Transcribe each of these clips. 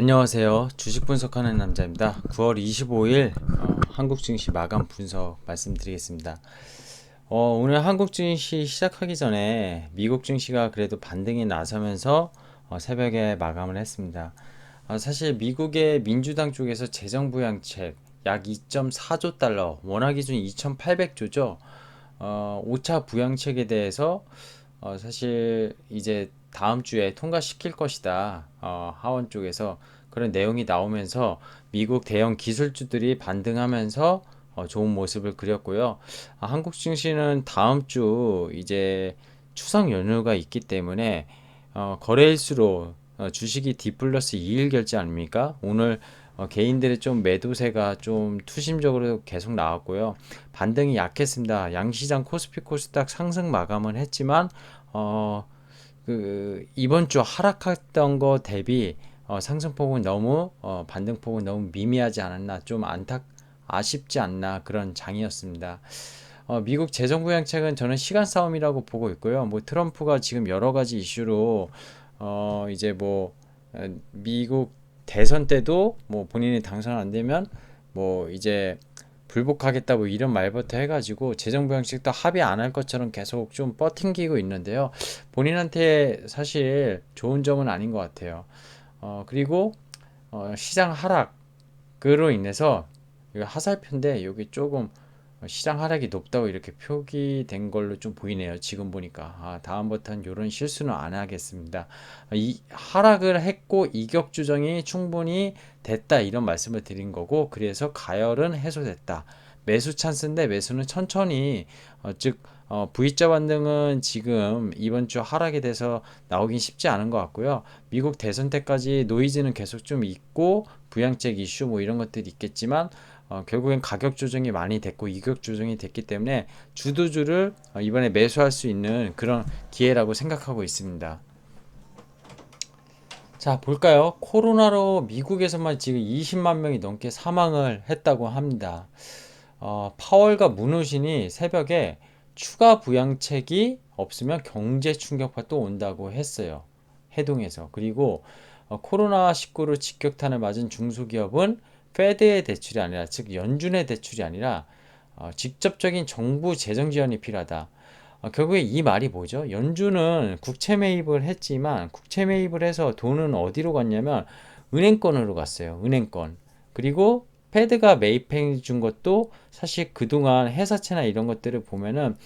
안녕하세요. 주식 분석하는 남자입니다. 9월 25일 한국 증시 마감 분석 말씀드리겠습니다. 오늘 한국 증시 시작하기 전에 미국 증시가 그래도 반등이 나서면서 새벽에 마감을 했습니다. 사실 미국의 민주당 쪽에서 재정부양책 약 2.4조 달러, 원화 기준 2,800조죠. 5차 부양책에 대해서 사실 이제 다음 주에 통과시킬 것이다. 하원 쪽에서 그런 내용이 나오면서 미국 대형 기술주들이 반등하면서 좋은 모습을 그렸고요. 한국 증시는 다음 주 이제 추석 연휴가 있기 때문에 거래일수로 주식이 D 플러스 2일 결제 아닙니까? 오늘 개인들의 좀 매도세가 좀 투심적으로 계속 나왔고요. 반등이 약했습니다. 양시장 코스피 코스닥 상승 마감은 했지만 어, 이번 주 하락했던 거 대비 상승폭은 너무 반등폭은 너무 미미하지 않았나 좀 아쉽지 않나 그런 장이었습니다. 미국 재정부양책은 저는 시간 싸움이라고 보고 있고요. 뭐 트럼프가 지금 여러 가지 이슈로 이제 뭐 미국 대선 때도 뭐 본인이 당선 안 되면 뭐 이제 불복하겠다 뭐 이런 말부터 해가지고 재정부양책도 합의 안 할 것처럼 계속 좀 뻗팅기고 있는데요. 본인한테 사실 좋은 점은 아닌 것 같아요. 그리고 시장 하락으로 인해서 이거 하살표인데 여기 조금 시장 하락이 높다고 이렇게 표기된 걸로 좀 보이네요. 지금 보니까 다음부터는 이런 실수는 안 하겠습니다. 이 하락을 했고 이격 조정이 충분히 됐다 이런 말씀을 드린 거고 그래서 가열은 해소됐다. 매수 찬스인데 매수는 천천히 즉 V자 반등은 지금 이번 주 하락에 대해서 나오긴 쉽지 않은 것 같고요. 미국 대선 때까지 노이즈는 계속 좀 있고 부양책 이슈 뭐 이런 것들이 있겠지만 결국엔 가격 조정이 많이 됐고 이격 조정이 됐기 때문에 주도주를 이번에 매수할 수 있는 그런 기회라고 생각하고 있습니다. 자, 볼까요? 코로나로 미국에서만 지금 20만 명이 넘게 사망을 했다고 합니다. 파월과 문우신이 새벽에 추가 부양책이 없으면 경제 충격파 또 온다고 했어요. 해동해서. 그리고 코로나19로 직격탄을 맞은 중소기업은 페드의 대출이 아니라 즉 연준의 대출이 아니라 직접적인 정부 재정 지원이 필요하다. 결국에 이 말이 뭐죠? 연준은 국채 매입을 했지만 국채 매입을 해서 돈은 어디로 갔냐면 은행권으로 갔어요. 은행권. 그리고 패드가 매입해 준 것도 사실 그동안 회사채나 이런 것들을 보면은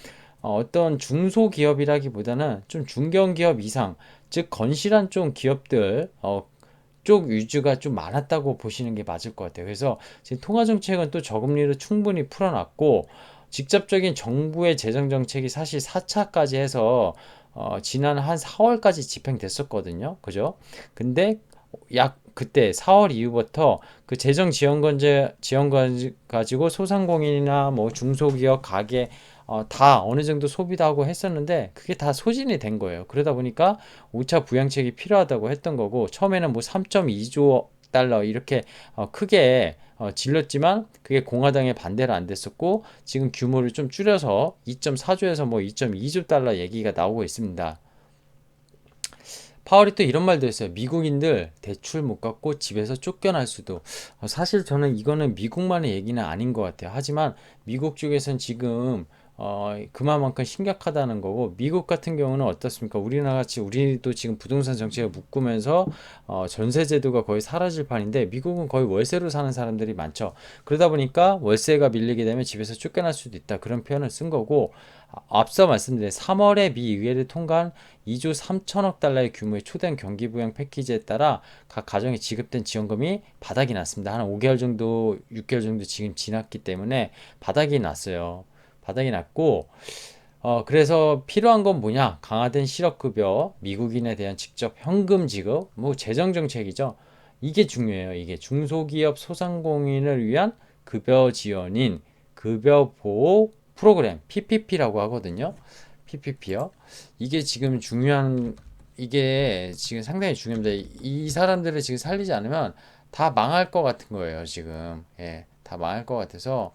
어떤 중소기업이라기보다는 좀 중견기업 이상, 즉 건실한 좀 기업들 쪽 위주가 좀 많았다고 보시는 게 맞을 것 같아요. 그래서 지금 통화정책은 또 저금리를 충분히 풀어놨고 직접적인 정부의 재정정책이 사실 4차까지 해서 지난 한 4월까지 집행됐었거든요. 그죠? 근데 약 그때 4월 이후부터 그 재정 지원 가지고 소상공인이나 뭐 중소기업 가게 다 어느 정도 소비도 하고 했었는데 그게 다 소진이 된 거예요. 그러다 보니까 5차 부양책이 필요하다고 했던 거고 처음에는 뭐 3.2조 달러 이렇게 크게 질렀지만 그게 공화당의 반대로 안 됐었고 지금 규모를 좀 줄여서 2.4조에서 뭐 2.2조 달러 얘기가 나오고 있습니다. 파월이 또 이런 말도 했어요. 미국인들 대출 못 갚고 집에서 쫓겨날 수도. 사실 저는 이거는 미국만의 얘기는 아닌 것 같아요. 하지만 미국 쪽에선 지금 그만큼 심각하다는 거고 미국 같은 경우는 어떻습니까? 우리나라 같이 우리도 지금 부동산 정책을 묶으면서 전세 제도가 거의 사라질 판인데 미국은 거의 월세로 사는 사람들이 많죠. 그러다 보니까 월세가 밀리게 되면 집에서 쫓겨날 수도 있다. 그런 표현을 쓴 거고 앞서 말씀드린 3월에 미 의회를 통과한 2조 3천억 달러의 규모의 초대형 경기부양 패키지에 따라 각 가정에 지급된 지원금이 바닥이 났습니다. 한 5개월 정도, 6개월 정도 지금 지났기 때문에 바닥이 났어요. 바닥이 났고, 그래서 필요한 건 뭐냐? 강화된 실업급여, 미국인에 대한 직접 현금 지급, 뭐 재정정책이죠. 이게 중요해요. 이게 중소기업 소상공인을 위한 급여 지원인 급여 보호 프로그램, PPP라고 하거든요. PPP요. 이게 지금 중요한, 이게 지금 상당히 중요합니다. 이 사람들을 지금 살리지 않으면 다 망할 것 같은 거예요, 지금. 예, 다 망할 것 같아서,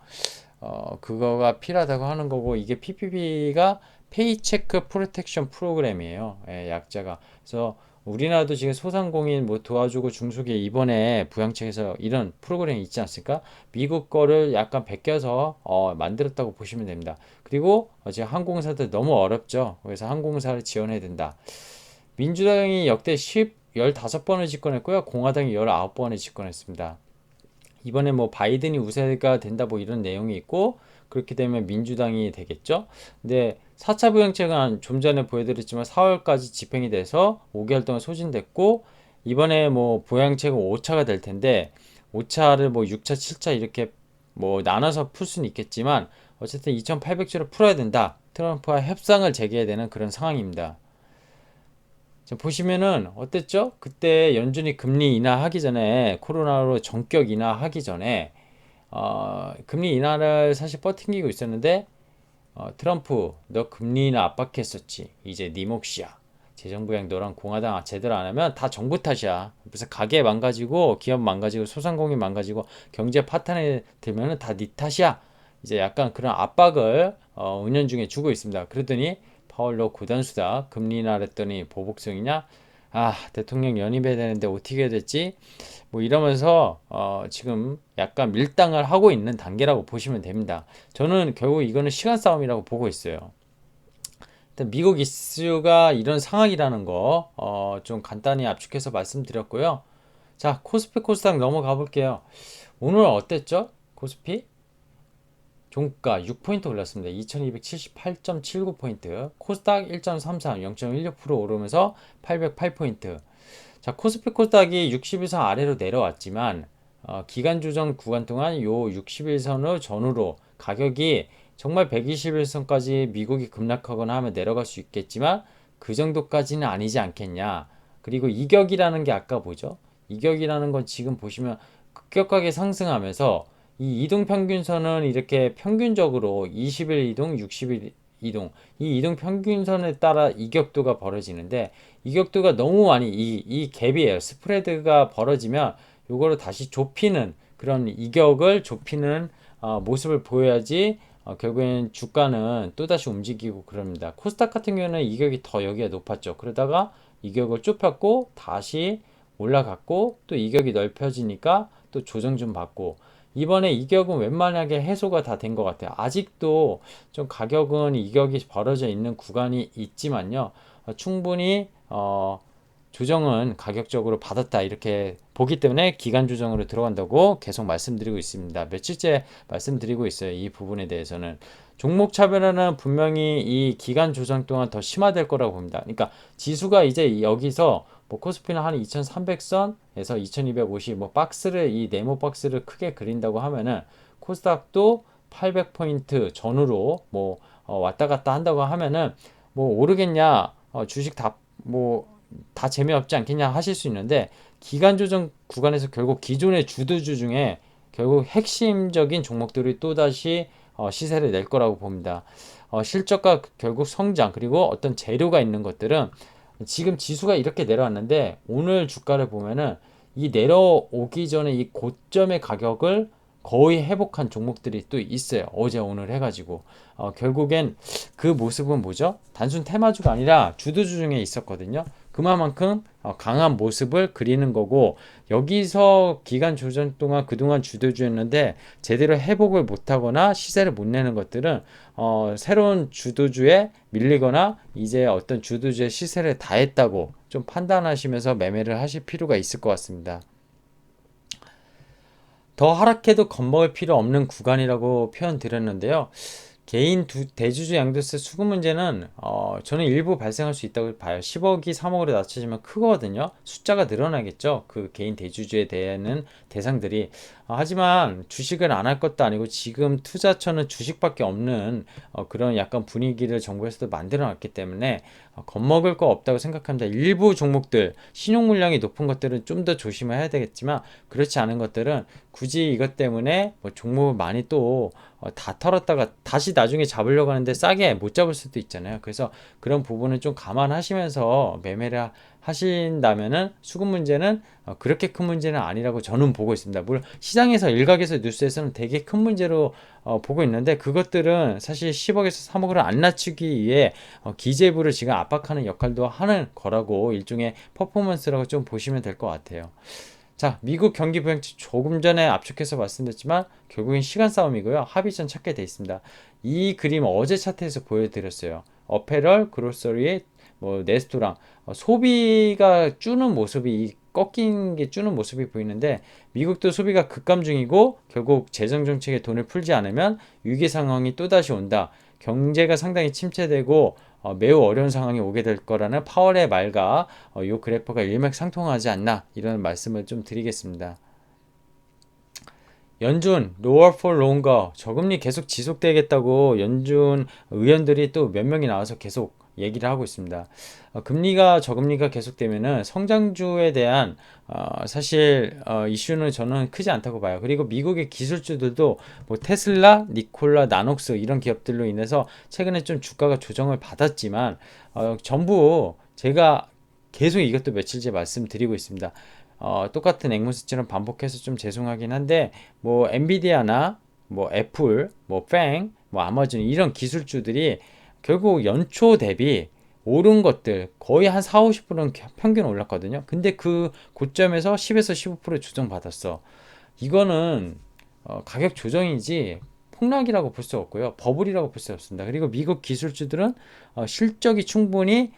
그거가 필요하다고 하는 거고, 이게 PPP가 페이체크 프로텍션 프로그램이에요. 예, 약자가. 그래서, 우리나라도 지금 소상공인 뭐 도와주고 중소기업 이번에 부양책에서 이런 프로그램이 있지 않습니까? 미국 거를 약간 베껴서 만들었다고 보시면 됩니다. 그리고 지금 항공사들 너무 어렵죠. 그래서 항공사를 지원해야 된다. 민주당이 역대 15번을 집권했고요. 공화당이 19번을 집권했습니다. 이번에 뭐 바이든이 우세가 된다 뭐 이런 내용이 있고 그렇게 되면 민주당이 되겠죠. 근데 4차 부양책은 좀 전에 보여드렸지만 4월까지 집행이 돼서 5개월 동안 소진됐고 이번에 뭐 부양책은 5차가 될 텐데 5차를 뭐 6차, 7차 이렇게 뭐 나눠서 풀 수는 있겠지만 어쨌든 2,800조를 풀어야 된다. 트럼프와 협상을 재개해야 되는 그런 상황입니다. 자, 보시면은 어땠죠? 그때 연준이 금리 인하하기 전에 코로나로 전격 인하하기 전에 금리 인하를 사실 버팅기고 있었는데 트럼프 너 금리 인하 압박했었지. 이제 네 몫이야. 재정부양 너랑 공화당 제대로 안 하면 다 정부 탓이야. 그래서 가게 망가지고 기업 망가지고 소상공인 망가지고 경제 파탄에 들면은 다 네 탓이야. 이제 약간 그런 압박을 은연중에 주고 있습니다. 그러더니 파월 너 고단수다. 금리 인하를 했더니 보복성이냐? 아 대통령 연임해야 되는데 어떻게 됐지? 뭐 이러면서 지금 약간 밀당을 하고 있는 단계라고 보시면 됩니다. 저는 결국 이거는 시간 싸움이라고 보고 있어요. 일단 미국 이슈가 이런 상황이라는 거 좀 간단히 압축해서 말씀드렸고요. 자, 코스피 코스닥 넘어가 볼게요. 오늘 어땠죠? 코스피? 종가 6포인트 올랐습니다. 2278.79포인트. 코스닥 1.33, 0.16% 오르면서 808포인트. 자, 코스피 코스닥이 60일선 아래로 내려왔지만 기간 조정 구간 동안 요 60일선을 전후로 가격이 정말 121선까지 미국이 급락하거나 하면 내려갈 수 있겠지만 그 정도까지는 아니지 않겠냐. 그리고 이격이라는 게 아까 보죠. 이격이라는 건 지금 보시면 급격하게 상승하면서 이 이동 평균선은 이렇게 평균적으로 20일 이동, 60일 이동, 이 이동 평균선에 따라 이격도가 벌어지는데 이격도가 너무 많이 이 갭이에요. 스프레드가 벌어지면 요거를 다시 좁히는 그런 이격을 좁히는 모습을 보여야지 결국엔 주가는 또다시 움직이고 그럽니다. 코스닥 같은 경우는 이격이 더 여기가 높았죠. 그러다가 이격을 좁혔고 다시 올라갔고 또 이격이 넓혀지니까 또 조정 좀 받고 이번에 이격은 웬만하게 해소가 다 된 것 같아요. 아직도 좀 가격은 이격이 벌어져 있는 구간이 있지만요. 충분히 조정은 가격적으로 받았다 이렇게 보기 때문에 기간 조정으로 들어간다고 계속 말씀드리고 있습니다. 며칠째 말씀드리고 있어요. 이 부분에 대해서는 종목 차별화는 분명히 이 기간 조정 동안 더 심화될 거라고 봅니다. 그러니까 지수가 이제 여기서 뭐 코스피는 한 2300선에서 2250 뭐 박스를 이 네모 박스를 크게 그린다고 하면은 코스닥도 800포인트 전후로 뭐 왔다 갔다 한다고 하면은 뭐 오르겠냐 주식 다 재미없지 않겠냐 하실 수 있는데 기간 조정 구간에서 결국 기존의 주도주 중에 결국 핵심적인 종목들이 또다시 시세를 낼 거라고 봅니다. 실적과 결국 성장 그리고 어떤 재료가 있는 것들은 지금 지수가 이렇게 내려왔는데 오늘 주가를 보면은 이 내려오기 전에 이 고점의 가격을 거의 회복한 종목들이 또 있어요. 어제 오늘 해가지고 결국엔 그 모습은 뭐죠? 단순 테마주가 아니라 주도주 중에 있었거든요. 그만큼 강한 모습을 그리는 거고 여기서 기간 조정 동안 그동안 주도주였는데 제대로 회복을 못하거나 시세를 못 내는 것들은 새로운 주도주에 밀리거나 이제 어떤 주도주의 시세를 다 했다고 좀 판단하시면서 매매를 하실 필요가 있을 것 같습니다. 더 하락해도 겁먹을 필요 없는 구간이라고 표현 드렸는데요. 개인 대주주 양도세 수급 문제는 저는 일부 발생할 수 있다고 봐요. 10억이 3억으로 낮춰지면 크거든요. 숫자가 늘어나겠죠. 그 개인 대주주에 대한 대상들이. 하지만 주식을 안 할 것도 아니고 지금 투자처는 주식밖에 없는 그런 약간 분위기를 정부에서도 만들어 놨기 때문에 겁먹을 거 없다고 생각합니다. 일부 종목들 신용 물량이 높은 것들은 좀 더 조심해야 되겠지만 그렇지 않은 것들은 굳이 이것 때문에 뭐 종목을 많이 또 다 털었다가 다시 다시 나중에 잡으려고 하는데 싸게 못 잡을 수도 있잖아요. 그래서 그런 부분은 좀 감안하시면서 매매를 하신다면은 수급 문제는 그렇게 큰 문제는 아니라고 저는 보고 있습니다. 물론 시장에서 일각에서 뉴스에서는 되게 큰 문제로 보고 있는데 그것들은 사실 10억에서 3억으로 안 낮추기 위해 기재부를 지금 압박하는 역할도 하는 거라고 일종의 퍼포먼스라고 좀 보시면 될 것 같아요. 자, 미국 경기 부양치 조금 전에 압축해서 말씀드렸지만 결국엔 시간 싸움이고요. 합의점 찾게 돼 있습니다. 이 그림 어제 차트에서 보여드렸어요. 어페럴, 그로서리, 뭐 레스토랑 소비가 주는 모습이 꺾인 게 주는 모습이 보이는데 미국도 소비가 급감 중이고 결국 재정 정책에 돈을 풀지 않으면 위기 상황이 또다시 온다. 경제가 상당히 침체되고 매우 어려운 상황이 오게 될 거라는 파월의 말과 이 그래프가 일맥상통하지 않나 이런 말씀을 좀 드리겠습니다. 연준 lower for longer 저금리 계속 지속되겠다고 연준 의원들이 또 몇 명이 나와서 계속 얘기를 하고 있습니다. 금리가 저금리가 계속되면은 성장주에 대한 사실 이슈는 저는 크지 않다고 봐요. 그리고 미국의 기술주들도 뭐 테슬라, 니콜라, 나녹스 이런 기업들로 인해서 최근에 좀 주가가 조정을 받았지만 전부 제가 계속 이것도 며칠째 말씀드리고 있습니다. 똑같은 앵무새처럼 반복해서 좀 죄송하긴 한데 뭐 엔비디아나 뭐 애플, 뭐 팽, 뭐 아마존 이런 기술주들이 결국 연초 대비 오른 것들 거의 한 4, 50%는 평균 올랐거든요. 근데 그 고점에서 10에서 15% 조정받았어. 이거는 가격 조정이지 폭락이라고 볼 수 없고요. 버블이라고 볼 수 없습니다. 그리고 미국 기술주들은 실적이 충분히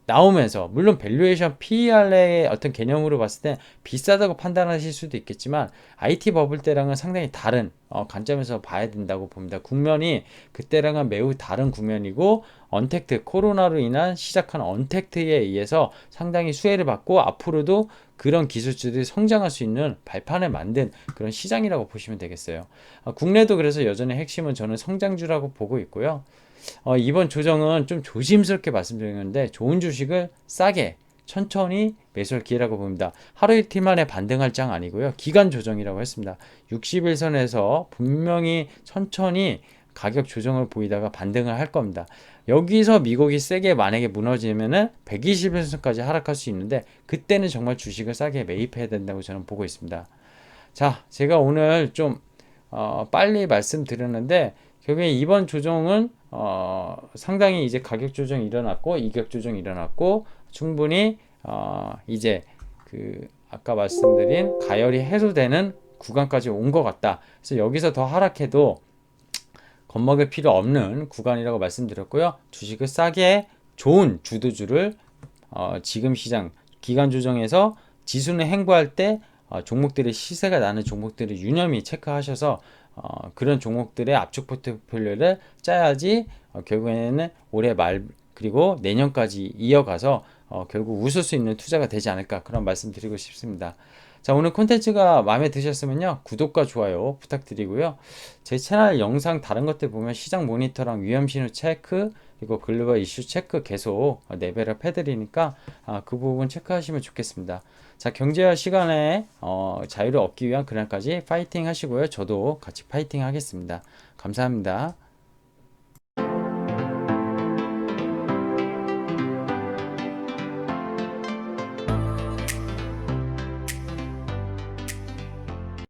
나오면서 물론 밸류에이션 PER의 어떤 개념으로 봤을 때 비싸다고 판단하실 수도 있겠지만 IT 버블 때랑은 상당히 다른 관점에서 봐야 된다고 봅니다. 국면이 그때랑은 매우 다른 국면이고 언택트 코로나로 인한 시작한 언택트에 의해서 상당히 수혜를 받고 앞으로도 그런 기술주들이 성장할 수 있는 발판을 만든 그런 시장이라고 보시면 되겠어요. 국내도 그래서 여전히 핵심은 저는 성장주라고 보고 있고요. 이번 조정은 좀 조심스럽게 말씀드리는데 좋은 주식을 싸게 천천히 매수할 기회라고 봅니다. 하루 이틀 만에 반등할 장 아니고요. 기간 조정이라고 했습니다. 60일선에서 분명히 천천히 가격 조정을 보이다가 반등을 할 겁니다. 여기서 미국이 세게 만약에 무너지면은 120일선까지 하락할 수 있는데 그때는 정말 주식을 싸게 매입해야 된다고 저는 보고 있습니다. 자, 제가 오늘 좀 빨리 말씀드렸는데 결국에 이번 조정은 상당히 이제 가격 조정이 일어났고 이격 조정이 일어났고 충분히 이제 그 아까 말씀드린 가열이 해소되는 구간까지 온 것 같다. 그래서 여기서 더 하락해도 겁먹을 필요 없는 구간이라고 말씀드렸고요. 주식을 싸게 좋은 주도주를 지금 시장 기간 조정에서 지수는 횡보할 때 종목들의 시세가 나는 종목들을 유념히 체크하셔서 그런 종목들의 압축 포트폴리오를 짜야지 결국에는 올해 말 그리고 내년까지 이어가서 결국 웃을 수 있는 투자가 되지 않을까 그런 말씀 드리고 싶습니다. 자, 오늘 콘텐츠가 마음에 드셨으면요 구독과 좋아요 부탁드리고요. 제 채널 영상 다른 것들 보면 시장 모니터랑 위험신호 체크 그리고 글로벌 이슈 체크 계속 레벨업 해드리니까 그 부분 체크하시면 좋겠습니다. 자, 경제와 시간에 자유를 얻기 위한 그날까지 파이팅 하시고요. 저도 같이 파이팅 하겠습니다. 감사합니다.